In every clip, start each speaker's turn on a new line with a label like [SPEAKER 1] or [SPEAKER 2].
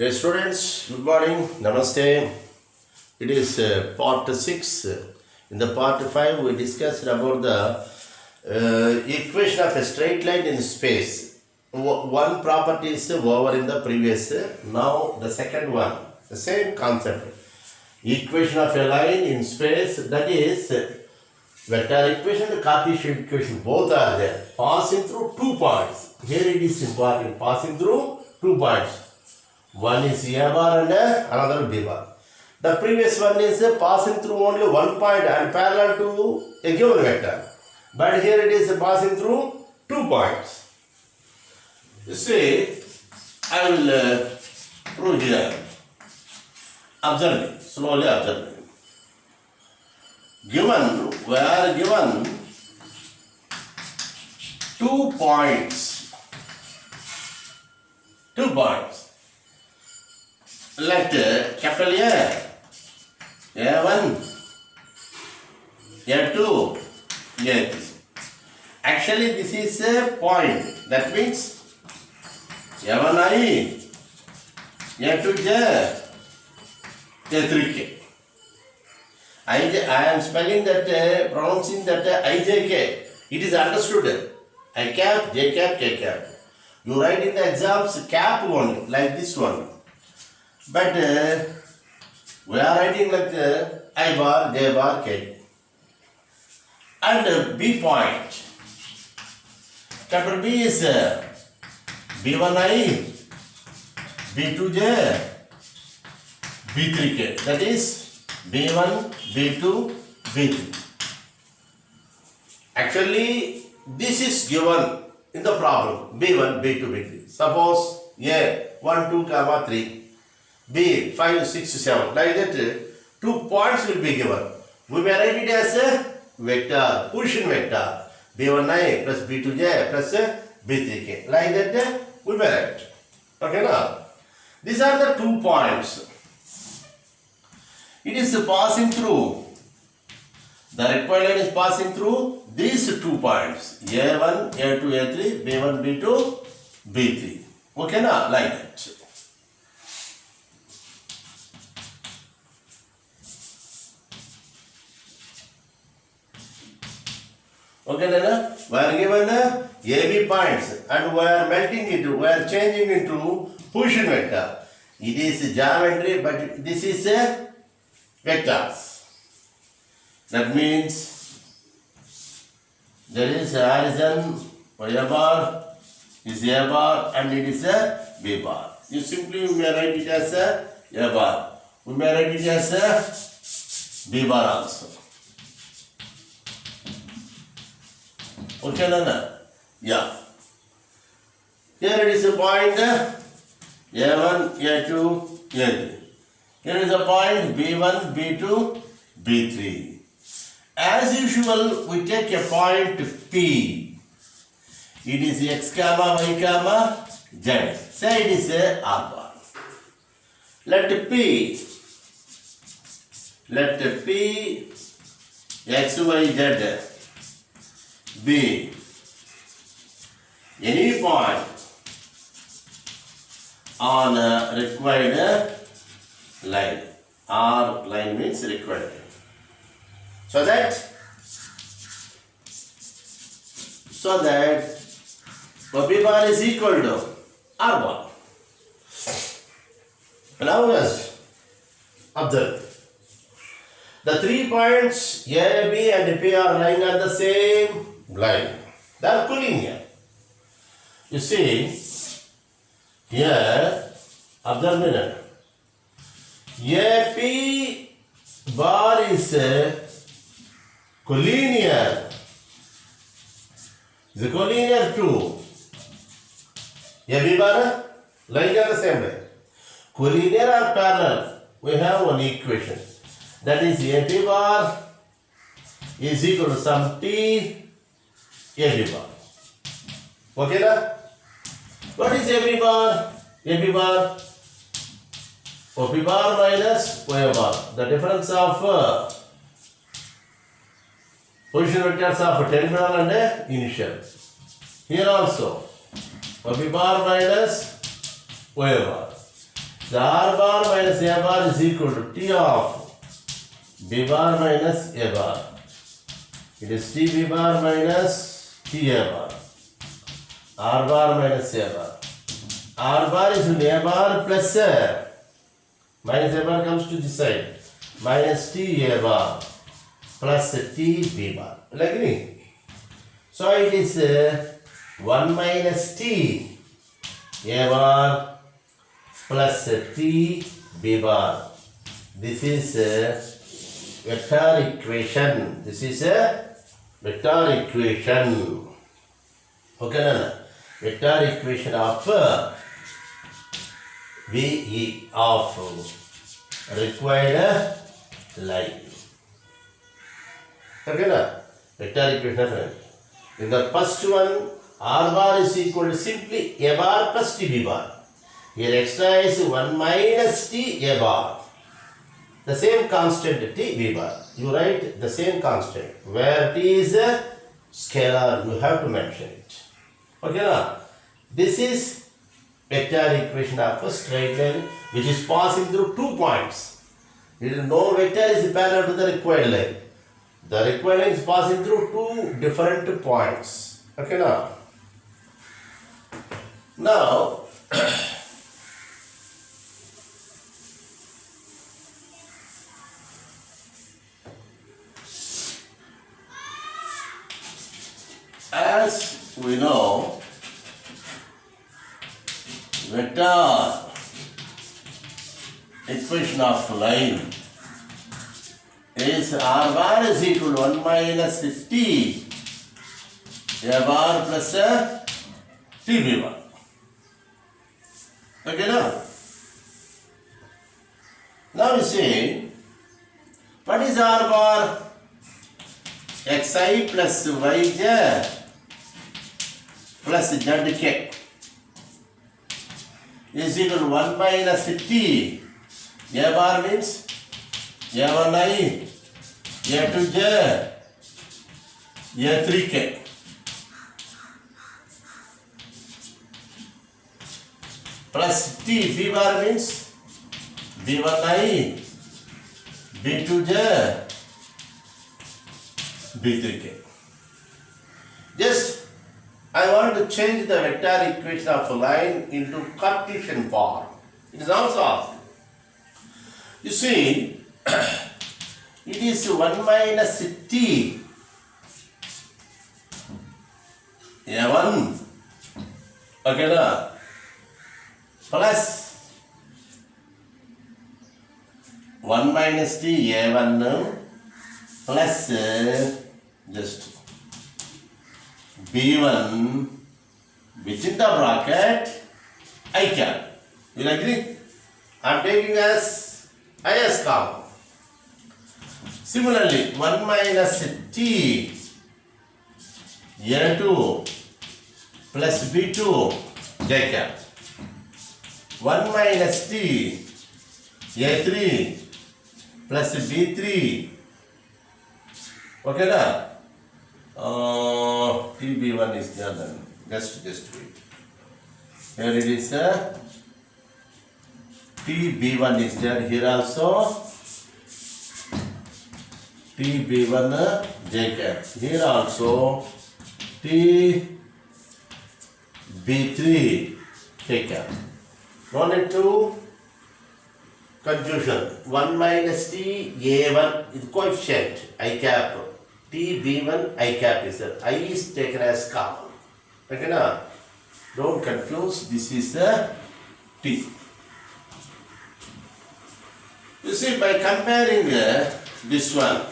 [SPEAKER 1] Dear students, good morning, namaste. It is part 6. In the part 5, we discussed about the equation of a straight line in space. One property is over in the previous. Now the second one, the same concept. Equation of a line in space, that is vector equation and Cartesian equation, both are there. Passing through 2 points. Here it is important, passing through 2 points. One is A bar and another B bar. The previous one is passing through only 1 point and parallel to a given vector. But here it is passing through 2 points. You see, I will prove here. Observe me, slowly observe me. Given, we are given 2 points. 2 points. Let capital A1, A2, A3. Actually, this is a point. That means A1I, A2J, A3K. I am spelling that, pronouncing that IJK. It is understood. I cap, J cap, K cap. You write in the exams cap only, like this one. But we are writing like I bar, J bar, K. And B point. Capital B is B1I, B2J, B3K. That is B1, B2, B3. Actually, this is given in the problem. B1, B2, B3. Suppose A, 1, 2, 3. B 5, 6, 7, like that 2 points will be given. We may write it as a vector, position vector, B1I plus B2J plus B3K. Like that we may write. Okay now? These are the 2 points. It is passing through. The required line is passing through these 2 points. A1, A2, A3, B1, B2, B3. Okay now? Like that. Okay, then we are given AB points and we are melting it, we are changing into position vector. It is geometry, but this is a vectors. That means there is a horizon, A bar is A bar and it is a B bar. You simply may write it as A bar. We may write it as a B bar also. Okay, Nana? Yeah. Here it is a point A1, A2, A3. Here is a point B1, B2, B3. As usual, we take a point P. It is X comma, Y comma, Z. Say it is a R bar. Let P X, Y, Z be any point on a required line. R line means required. So that B bar is equal to R bar. Now let's observe. The 3 points A, B and P are lying on the same line. They are collinear. You see, here, observe minute. AP bar is collinear. The collinear to AB bar lying on the same line. Collinear or parallel? We have one equation. That is AP bar is equal to some T AB bar. Okay na? What is AB bar? AB bar OP bar minus OA bar. The difference of position vectors of terminal and initial. Here also OP bar minus OA bar. The R bar minus A bar is equal to T of B bar minus A bar. It is T B bar minus T A bar. R bar minus A bar. R bar is A bar plus A. Minus A bar comes to this side. Minus T A bar plus T B bar. Will agree? So it is 1 minus T A bar plus T B bar. This is a vector equation. This is a vector equation. Okay, no? Vector equation of VE of required line. Okay, no? Vector equation. In the first one, R bar is equal to simply A bar plus T B bar. Here extra is 1 minus T A bar. The same constant T B bar. You write the same constant. Where T is a scalar, you have to mention it. Okay, now this is vector equation of a straight line which is passing through 2 points. No vector is parallel to the required line. The required line is passing through 2 different points. Okay, now as we know, vector equation of line is R bar is equal to 1 minus T A bar plus T B bar. Okay, now we see what is R bar? Xi plus Yj plus Zk is equal to 1 minus T. A bar means A1i, A2j, A3k. Plus T. B bar means B1i, B2j, B3k. Just I want to change the vector equation of a line into Cartesian form. It is also asked. You see, it is 1 minus T A1, okay, plus 1 minus T A1 plus just B1 within the bracket I cap. You agree? I am taking as I as common. Similarly, 1 minus T A2 plus B2 J cap. 1 minus T A3 plus B3. Okay, na? TB1 is there then. Just wait. Here it is TB1 is there. Here also TB1 J cap. Here also TB3 K cap. No need to confusion. 1 minus T A1 is coefficient I cap. T B1 I cap is there. I is taken as common. Okay, na? Don't confuse. This is the T. You see, by comparing this one,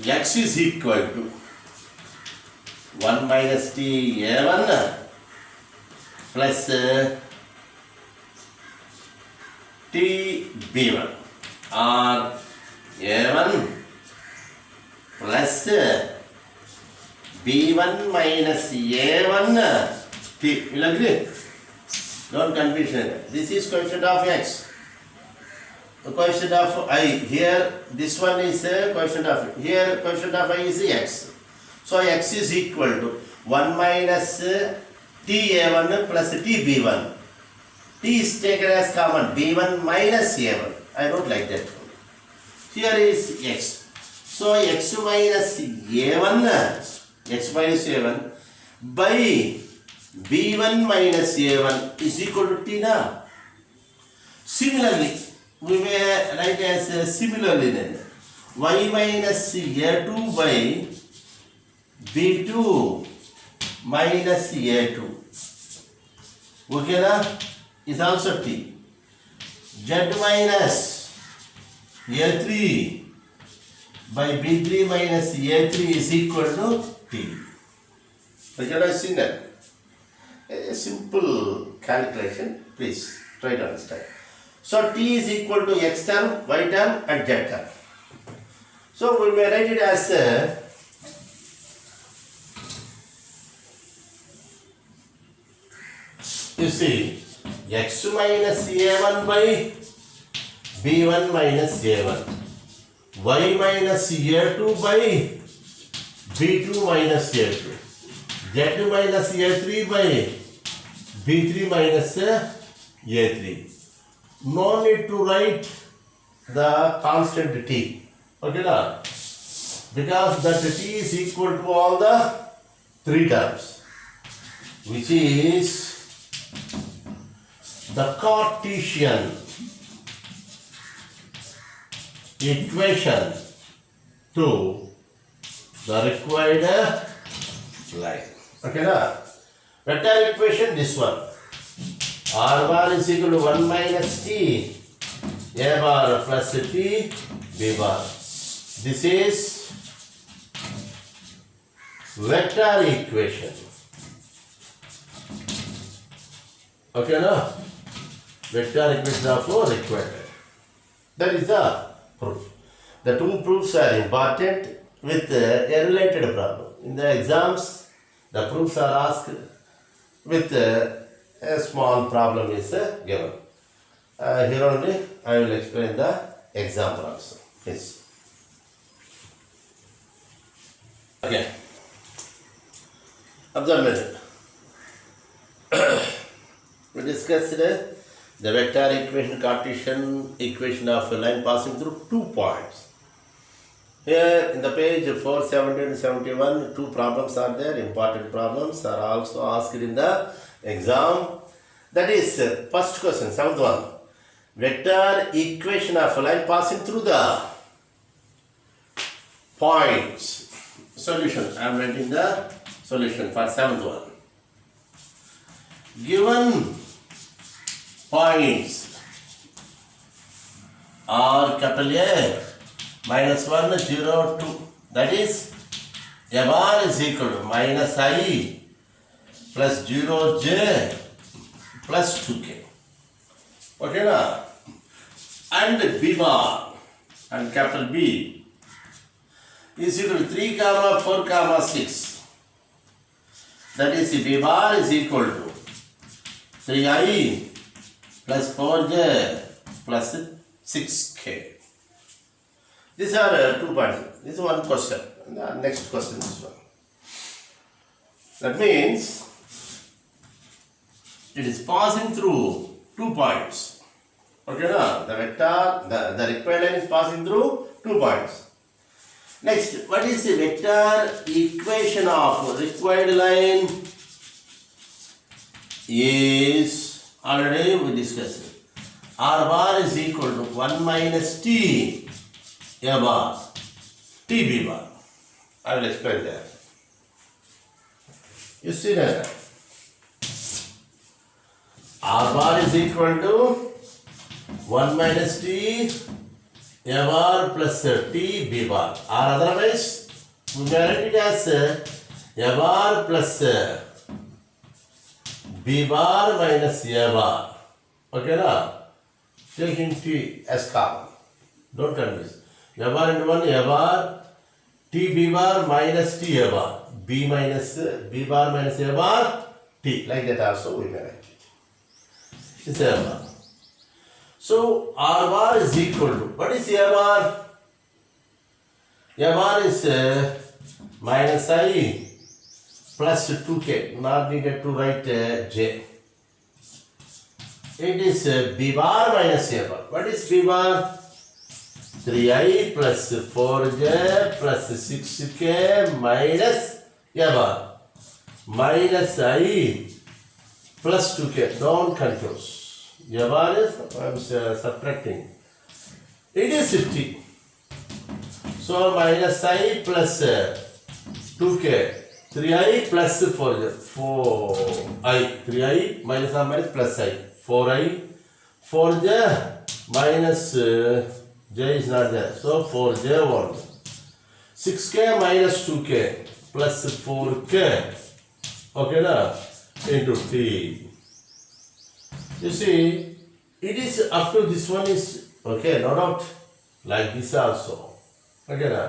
[SPEAKER 1] x is equal to 1 minus T A1 plus T B1 or A1 plus B1 minus A1 T. Will agree? Don't confuse it. This is coefficient of x. The coefficient of I. Here, this one is coefficient of. Here, coefficient of I is x. So, x is equal to 1 minus Ta1 plus Tb1. T is taken as common, b1 minus a1. I don't like that. Here is x. So x minus a1 by b1 minus a1 is equal to t now. Similarly, we may write as similarly then y minus a2 by b2 minus a2. Okay na? Is also t. Z minus a3 by b3 minus a3 is equal to t. Okay, I see that. A simple calculation. Please try to understand. So t is equal to x term, y term, and z term. So we may write it as you see, x minus a1 by b1 minus a1, y minus a2 by b2 minus a2, z minus a3 by b3 minus a3. No need to write the constant t. Okay, now? Because that t is equal to all the three terms, which is the Cartesian equation to the required line. Okay, now? Vector equation, this one. R bar is equal to 1 minus t a bar plus t b bar. This is vector equation. Okay, no? Vector equation therefore required. That is the proof. The two proofs are important with a related problem. In the exams, the proofs are asked with a small problem is given. Here only I will explain the example also. Yes. Okay. Observe it. We discussed the vector equation, Cartesian equation of a line passing through 2 points. Here in the page 470 and 71, 2 problems are there. Important problems are also asked in the exam. That is first question, 7th one. Vector equation of a line passing through the points. Solution. I am writing the solution for 7th one. Given points are capital A minus 1, 0, 2. That is a bar is equal to minus I plus 0j plus 2k. Okay, now? And B bar and capital B is equal to 3, 4, 6. That is B bar is equal to 3i plus 4j plus 6k. These are 2 points. This is one question. And the next question is this one. That means it is passing through 2 points. Okay, now the vector, the required line is passing through 2 points. Next, what is the vector equation of required line? Is already we discussed. R bar is equal to 1 minus t a bar t b bar. I will explain that. You see that R bar is equal to 1 minus t a bar plus t b bar, or otherwise we may write it as a bar plus b bar minus a bar. Okay, now taking t as common. Don't confuse. A bar into 1, a bar, t b bar minus t a bar, b bar minus a bar, t. Like that also we may write it. It's a bar. So R bar is equal to, what is A bar? A bar is minus I plus 2k. Not needed to write j. It is b bar minus a bar. What is b bar? 3i plus 4j plus 6k minus a bar. Minus I plus 2k. Don't confuse. A bar is, I am subtracting. It is 50. So minus I plus 2k. 3i plus 4j. 4i. 3i minus or minus plus I. 4i. 4j minus j is not there. So 4j 1. 6k minus 2k plus 4k. Okay, na? Into t. You see, it is up to this one is okay, no doubt. Like this also. Okay, na?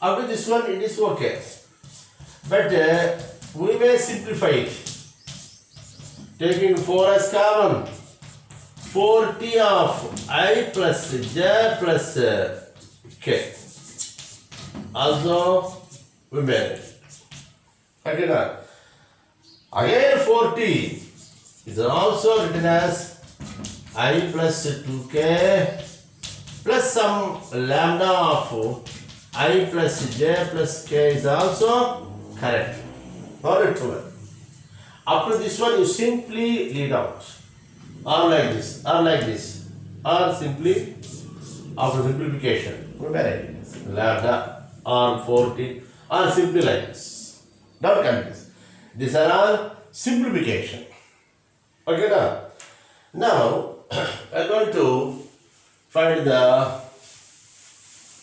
[SPEAKER 1] Up to this one it is okay. But we may simplify it. Taking 4 as common. 4t of I plus j plus k. Also, we made it. Okay, na? Again 4t is also written as I plus 2k plus some lambda of I plus j plus k is also correct. Or true. Up to this one you simply lead out. Or like this, or like this. Or simply after simplification. Remember lambda or 40 or simply like this. Don't confuse. These are all simplification. Okay, now I am going to find the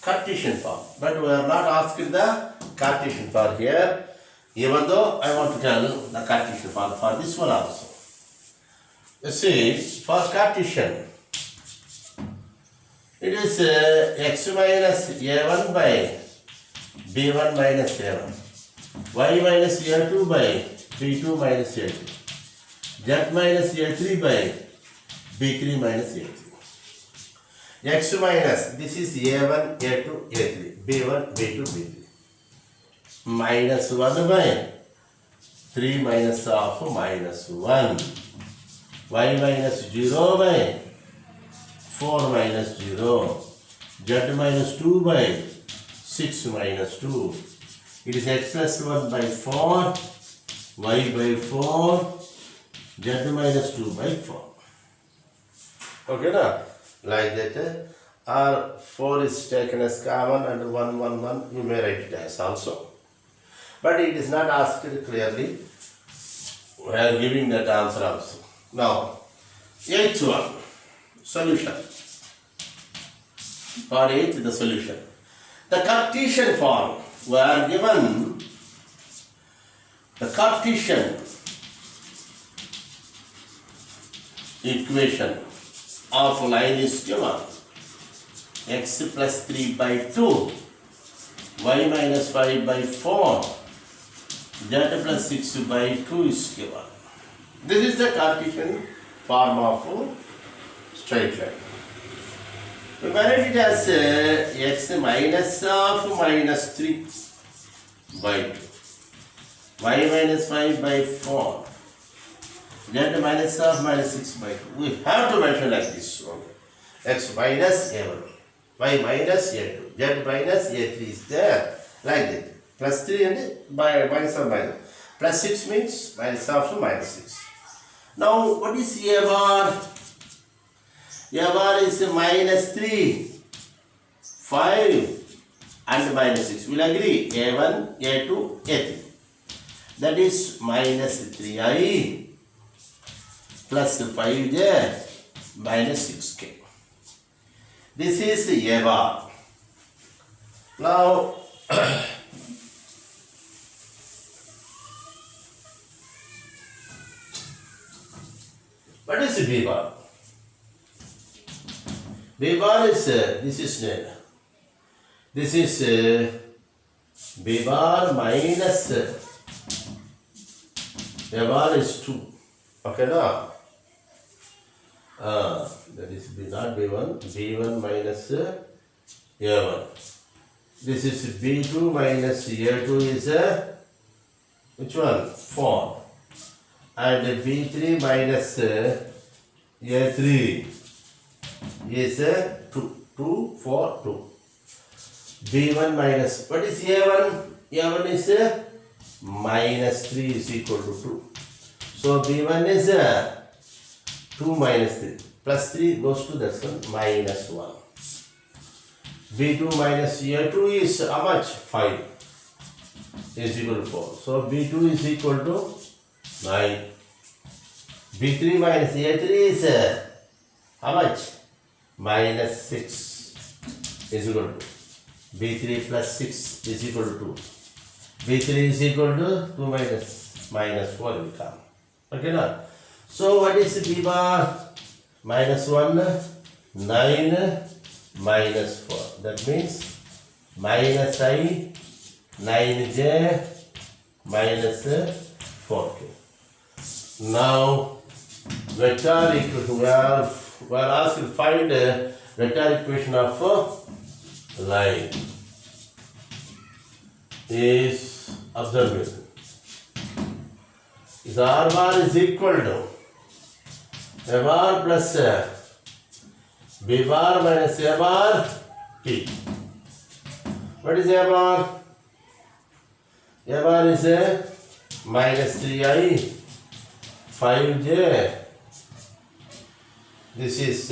[SPEAKER 1] Cartesian form, but we are not asking the Cartesian form here, even though I want to tell the Cartesian form for this one also. Let's see, for Cartesian, it is x minus a1 by b1 minus a1. Y minus a2 by b2 minus a2. Z minus a3 by b3 minus a3. X minus, this is a1, a2, a3. b1, b2, b3. Minus 1 by 3 minus of minus 1. Y minus 0 by 4 minus 0. Z minus 2 by 6 minus 2. It is x plus 1 by 4, y by 4, z minus 2 by 4. Okay, na? Like that. Or 4 is taken as common and 1, 1, 1, you may write it as also. But it is not asked clearly. We are giving that answer also. Now, 8th one, solution. For 8th, the solution. The Cartesian form. We are given the Cartesian equation of line is given x plus 3 by 2, y minus 5 by 4, z plus 6 by 2 is given. This is the Cartesian form of straight line. We write it as x minus of minus 3 by 2, y minus 5 by 4, z minus of minus 6 by 2. We have to mention like this. Okay. X minus a1, y minus a2, z minus a3 is there. Like that. Plus 3 and by minus of minus. Plus 6 means minus of minus 6. Now, what is a bar? A bar is minus 3, 5 and minus 6. We'll agree. A1, A2, A3. That is minus 3i plus 5j minus 6k. This is a bar. Now, what is B bar? B bar is this is B bar minus A bar is 2. Okay, now that is B, not B1, B1 minus A1. This is B2 minus A2 is which one? 4. And B3 minus A3 is 2. 2, 4, 2. B1 minus, what is A1? A1 is minus 3 is equal to 2. So B1 is 2 minus 3. Plus 3 goes to that one, minus 1. B2 minus A2 is how much? 5 is equal to 4. So B2 is equal to 9. B3 minus A3 is how much? Minus 6 is equal to B3 plus 6 is equal to 2. B3 is equal to 2 minus 4 will come. Okay now. So what is B bar? Minus 1, 9, minus 4. That means minus I, 9j, minus 4k. Now vector equation, we are asked to find vector equation of line is observation. Is R bar is equal to A bar plus B bar minus A bar T. What is A bar? A bar is minus 3i, 5j. This is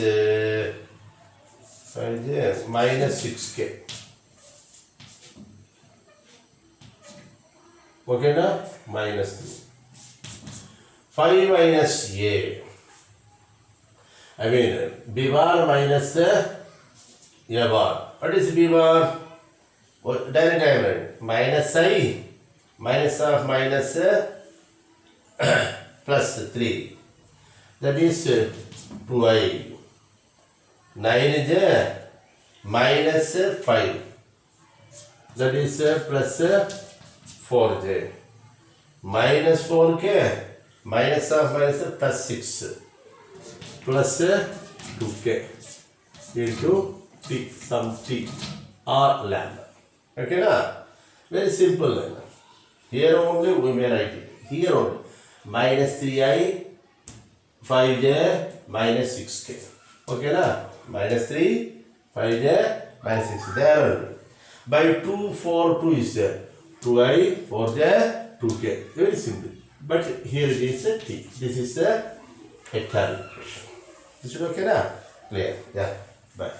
[SPEAKER 1] 5j minus 6k. Okay na? Minus 3. 5 minus A. I mean B bar minus A bar. What is B bar? Direct diagram. Minus I, minus of minus plus 3. That is 2i. 9j minus 5. That is plus 4j. Minus 4k. Minus of minus plus 6. Plus 2k into t, some t or lambda. Okay na? Very simple. Here only we may write it. Here only. Minus 3i, 5j, minus 6k. Okay na? Minus 3, 5j, minus 6. There only. By 2, 4, 2 is there. 2i, 4j, 2k. Very simple. But here it is a t. This is a vector equation. Is it okay now? Clear? Yeah. Bye.